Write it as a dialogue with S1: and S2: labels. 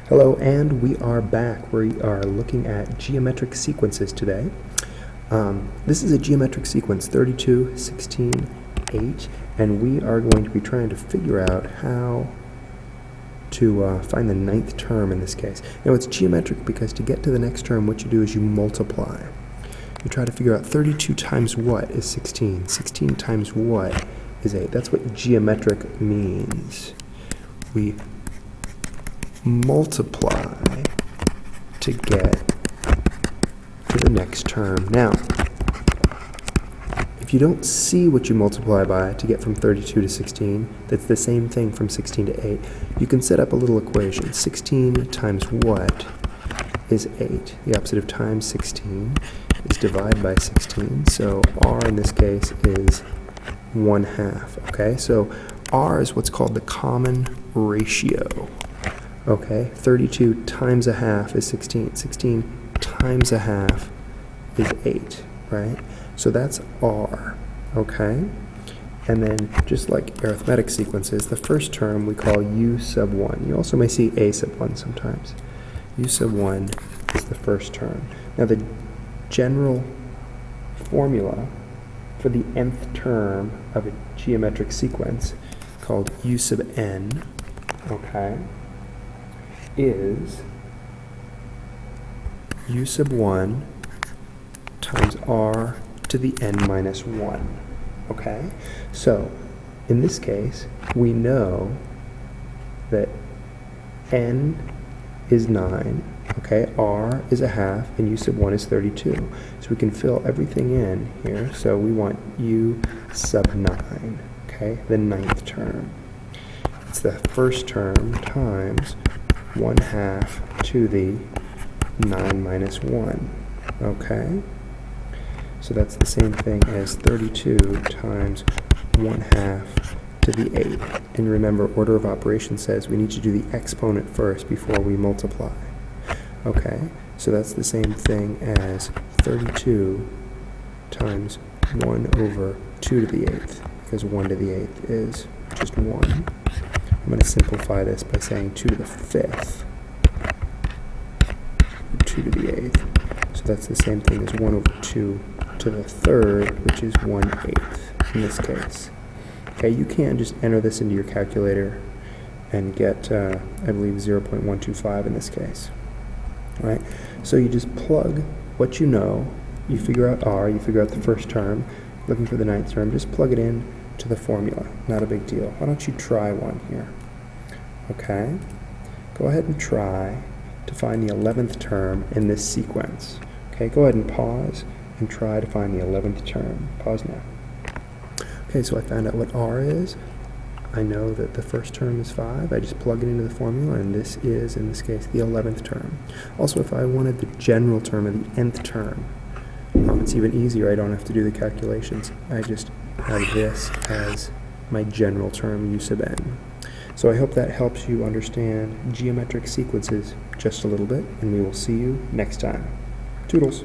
S1: Hello, and we are back. We are looking at geometric sequences today. This is a geometric sequence 32, 16, 8, and we are going to be trying to figure out how to find the ninth term in this case. Now it's geometric because to get to the next term, what you do is you multiply. You try to figure out 32 times what is 16. 16 times what is 8. That's what geometric means. We multiply to get to the next term. Now, if you don't see what you multiply by to get from 32 to 16, that's the same thing from 16 to 8, you can set up a little equation. 16 times what is 8? The opposite of times 16 is divide by 16, so r in this case is 1/2, okay? So r is what's called the common ratio. Okay, 32 times 1/2 is 16. 16 times 1/2 is 8, right? So that's r, okay? And then, just like arithmetic sequences, the first term we call u sub 1. You also may see a sub 1 sometimes. U sub 1 is the first term. Now the general formula for the nth term of a geometric sequence, called u sub n, okay, is u sub 1 times r to the n minus 1, okay? So, in this case, we know that n is 9, okay, r is 1/2, and u sub 1 is 32. So we can fill everything in here. So we want u sub 9, okay, the ninth term. It's the first term times 1/2 to the 9 minus 1, okay? So that's the same thing as 32 times 1/2 to the 8. And remember, order of operations says we need to do the exponent first before we multiply. Okay, so that's the same thing as 32 times 1 over 2 to the 8th, because 1 to the 8th is just 1. I'm going to simplify this by saying 2 to the 5th, 2 to the 8th. So that's the same thing as 1 over 2 to the 3rd, which is 1/8 in this case. Okay, you can just enter this into your calculator and get, I believe, 0.125 in this case. All right, so you just plug what you know. You figure out r, you figure out the first term, looking for the ninth term, just plug it in to the formula. Not a big deal. Why don't you try one here? Okay, go ahead and try to find the 11th term in this sequence. Okay, go ahead and pause and try to find the 11th term. Pause now. Okay, so I found out what r is. I know that the first term is 5. I just plug it into the formula, and this is, in this case, the 11th term. Also, if I wanted the general term of the nth term, it's even easier. I don't have to do the calculations. I just have this as my general term, u sub n. So I hope that helps you understand geometric sequences just a little bit, and we will see you next time. Toodles.